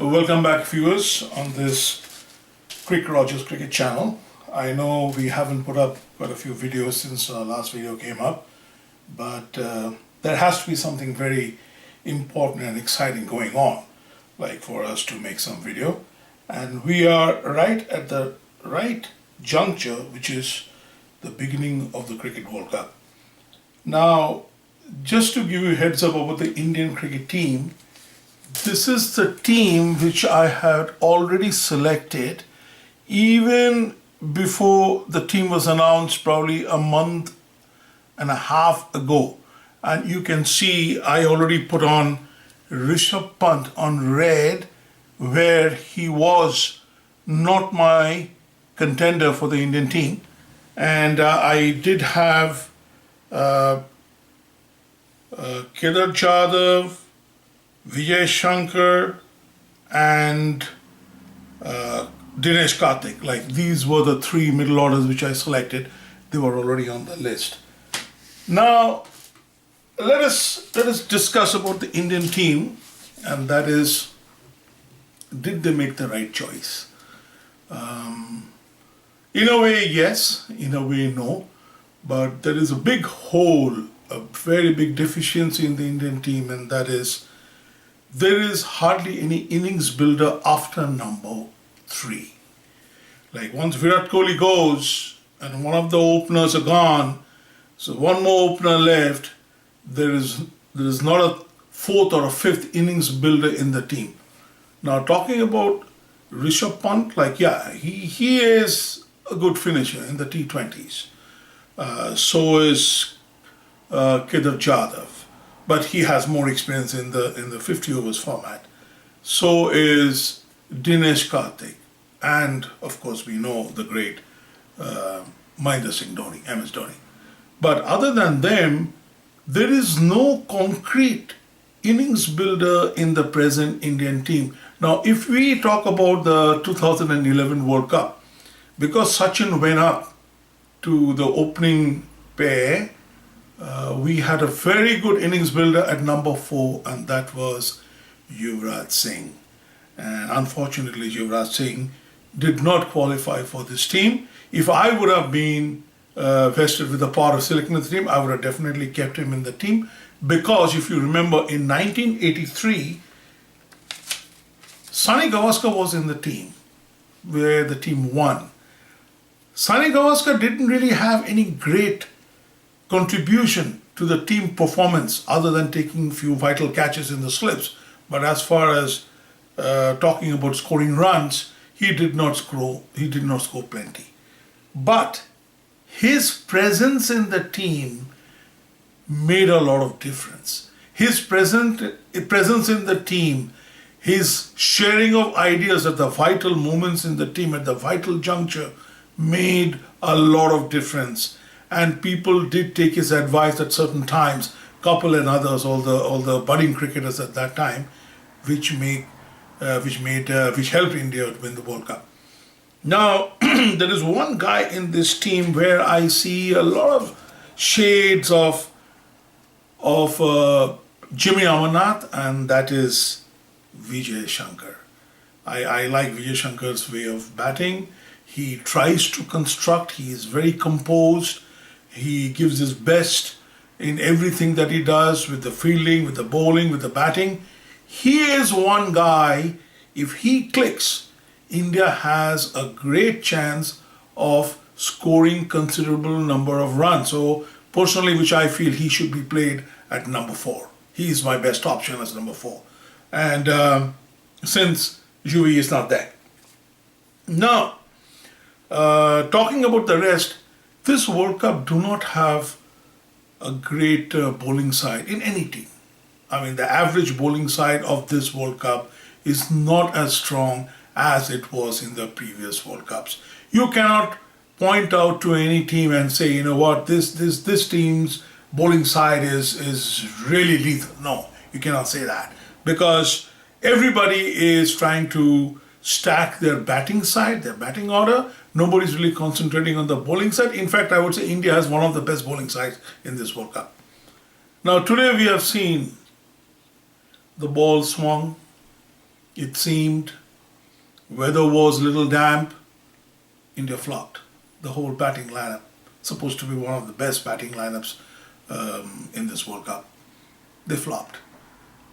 Welcome back, viewers, on this CRICROGER's cricket channel. I know we haven't put up quite a few videos since our last video came up, but there has to be something very important and exciting going on, like for us to make some video. And we are right at the right juncture, which is the beginning of the Cricket World Cup. Now, just to give you a heads up about the Indian cricket team, this is the team which I had already selected even before the team was announced, probably a month and a half ago. And you can see I already put on Rishabh Pant on red, where he was not my contender for the Indian team. And I did have Kedar Jadhav, Vijay Shankar, and Dinesh Karthik. Like, these were the three middle orders which I selected. They were already on the list. Now, let us discuss about the Indian team, and that is, did they make the right choice? In a way, yes. In a way, no. But there is a big hole, a very big deficiency in the Indian team, and that is, there is hardly any innings builder after number 3. Like, once Virat Kohli goes and one of the openers are gone, so one more opener left, there is not a 4th or a 5th innings builder in the team. Now, talking about Rishabh Pant, like, yeah, he is a good finisher in the T20s. So is Kedar Jadhav, but he has more experience in the 50 overs format. So is Dinesh Karthik, and of course we know the great Mahendra Singh Dhoni, MS Dhoni. But other than them, there is no concrete innings builder in the present Indian team. Now, if we talk about the 2011 World Cup, because Sachin went up to the opening pair, we had a very good innings builder at number 4, and that was Yuvraj Singh. And unfortunately, Yuvraj Singh did not qualify for this team. If I would have been vested with the power of selecting the team, I would have definitely kept him in the team, because if you remember, in 1983, Sunny Gavaskar was in the team, where the team won. Sunny Gavaskar didn't really have any great contribution to the team performance other than taking a few vital catches in the slips. But as far as talking about scoring runs, he did not score plenty. But his presence in the team made a lot of difference. His presence in the team, his sharing of ideas at the vital moments in the team, at the vital juncture, made a lot of difference. And people did take his advice at certain times, Kapil and others, all the budding cricketers at that time, which helped India win the World Cup. Now, there is one guy in this team where I see a lot of shades of Jimmy Amarnath, and that is Vijay Shankar. I like Vijay Shankar's way of batting. He tries to construct. He is very composed. He gives his best in everything that he does, with the fielding, with the bowling, with the batting. He is one guy, if he clicks, India has a great chance of scoring considerable number of runs. So personally, which I feel he should be played at number 4. He is my best option as number 4. And since Juvi is not there. Now, talking about the rest, this World Cup do not have a great bowling side in any team. I mean, the average bowling side of this World Cup is not as strong as it was in the previous World Cups. You cannot point out to any team and say, you know what, this team's bowling side is really lethal. No, you cannot say that, because everybody is trying to stack their batting side, their batting order. Nobody's really concentrating on the bowling side. In fact, I would say India has one of the best bowling sides in this World Cup. Now, today we have seen the ball swung, It seemed weather was a little damp. India flopped. The whole batting lineup, supposed to be one of the best batting lineups in this World Cup, they flopped.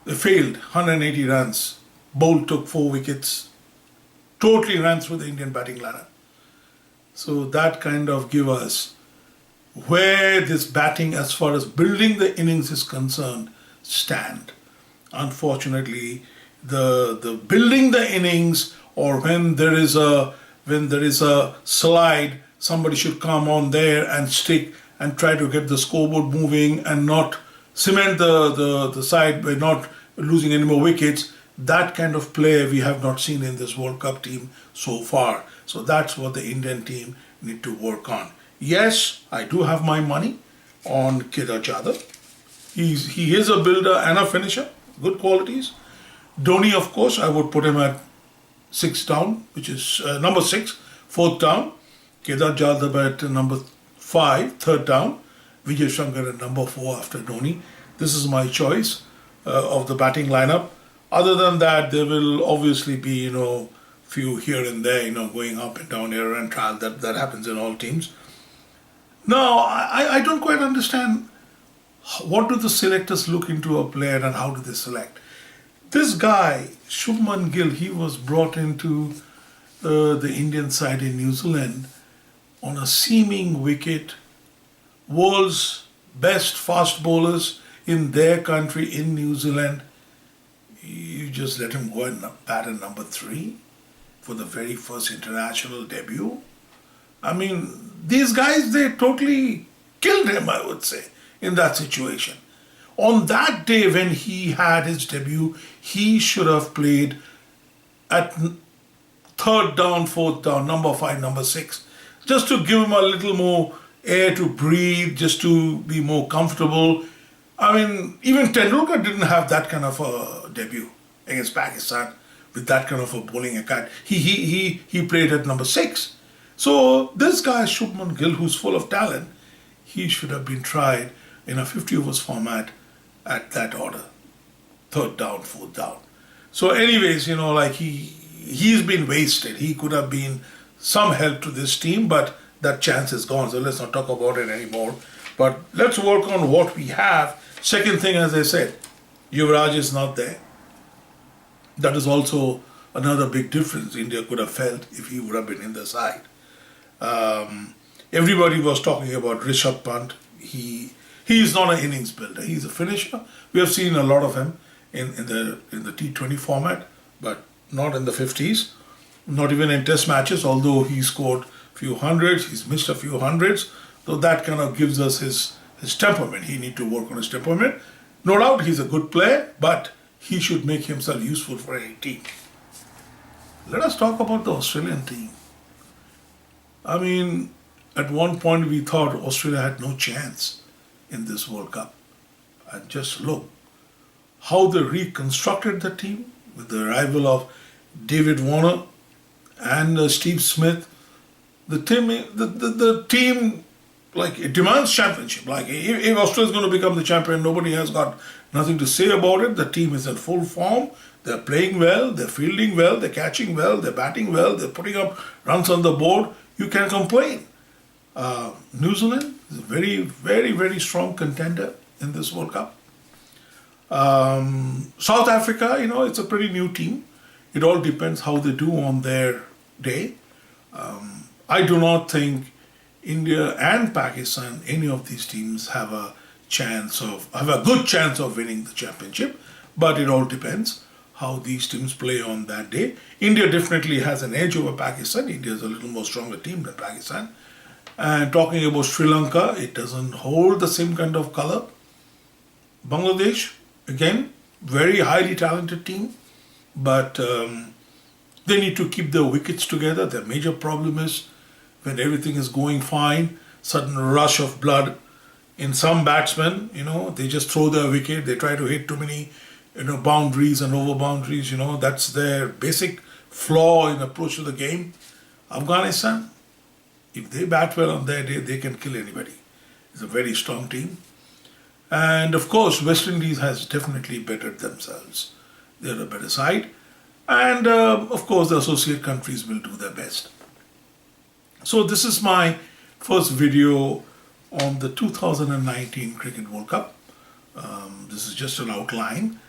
They failed 180 runs. Bolt took 4 wickets, totally ran through the Indian batting lineup. So that kind of give us where this batting, as far as building the innings is concerned, stand. Unfortunately, the building the innings, or when there is a slide, somebody should come on there and stick and try to get the scoreboard moving and not cement the side by not losing any more wickets. That kind of play we have not seen in this World Cup team so far. So that's what the Indian team need to work on. Yes, I do have my money on CRICROGER. He is a builder and a finisher, good qualities. Dhoni, of course, I would put him at 6 down, which is number 6, 4th down. CRICROGER at number 5, 3rd down. Vijay Shankar at number 4 after Dhoni. This is my choice of the batting lineup. Other than that, there will obviously be, few here and there, going up and down, error and trial. That happens in all teams. Now, I don't quite understand what do the selectors look into a player and how do they select. This guy, Shubman Gill, he was brought into the Indian side in New Zealand on a seaming wicket. World's best fast bowlers in their country, in New Zealand. You just let him go and bat at number 3 for the very first international debut. I mean, these guys, they totally killed him, I would say, in that situation. On that day when he had his debut, he should have played at 3rd down, 4th down, number 5, number 6, just to give him a little more air to breathe, just to be more comfortable. I mean, even Tendulkar didn't have that kind of a debut against Pakistan with that kind of a bowling attack. He played at number 6. So this guy, Shubman Gill, who's full of talent, he should have been tried in a 50 overs format at that order. 3rd down, 4th down. So anyways, he's been wasted. He could have been some help to this team, but that chance is gone. So let's not talk about it anymore. But let's work on what we have. Second thing, as I said, Yuvraj is not there. That is also another big difference India could have felt if he would have been in the side. Everybody was talking about Rishabh Pant. He is not an innings builder. He's a finisher. We have seen a lot of him in the T20 format, but not in the 50s. Not even in test matches, although he scored a few hundreds. He's missed a few hundreds. So that kind of gives us his temperament. He needs to work on his temperament. No doubt he's a good player, but he should make himself useful for any team. Let us talk about the Australian team. I mean, at one point we thought Australia had no chance in this World Cup. And just look how they reconstructed the team with the arrival of David Warner and Steve Smith. The team, like, it demands championship. Like, if Australia is going to become the champion, nobody has got nothing to say about it. The team is in full form. They're playing well. They're fielding well. They're catching well. They're batting well. They're putting up runs on the board. You can't complain. New Zealand is a very, very, very strong contender in this World Cup. South Africa, it's a pretty new team. It all depends how they do on their day. I do not think India and Pakistan, any of these teams, have a good chance of winning the championship, but it all depends how these teams play on that day. India definitely has an edge over Pakistan. India is a little more stronger team than Pakistan. And talking about Sri Lanka, it doesn't hold the same kind of color. Bangladesh, again, very highly talented team, but they need to keep their wickets together. Their major problem is when everything is going fine, sudden rush of blood in some batsmen, they just throw their wicket. They try to hit too many, boundaries and over boundaries, that's their basic flaw in approach to the game. Afghanistan, if they bat well on their day, they can kill anybody. It's a very strong team. And of course, West Indies has definitely bettered themselves. They're a better side. And of course, the associate countries will do their best. So this is my first video on the 2019 Cricket World Cup. This is just an outline.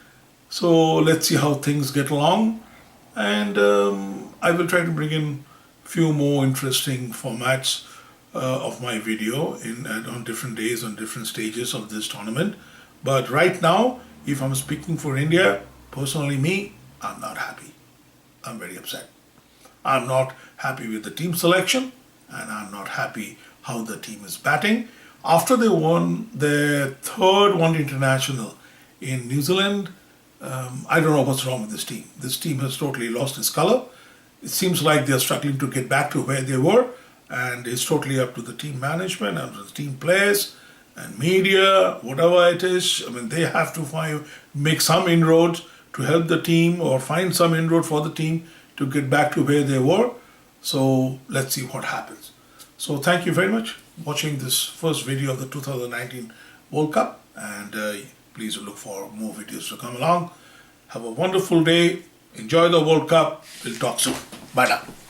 So let's see how things get along. And I will try to bring in few more interesting formats of my video on different days, on different stages of this tournament. But right now, if I'm speaking for India, personally me, I'm not happy. I'm very upset. I'm not happy with the team selection, and I'm not happy how the team is batting. After they won their third one-day international in New Zealand, I don't know what's wrong with this team. This team has totally lost its color. It seems like they're struggling to get back to where they were, and it's totally up to the team management and the team players and media, whatever it is. I mean, they have to make some inroads to help the team, or find some inroad for the team to get back to where they were. So let's see what happens. So thank you very much for watching this first video of the 2019 World Cup, and please look for more videos to come along. Have a wonderful day. Enjoy the World Cup. We'll talk soon. Bye now.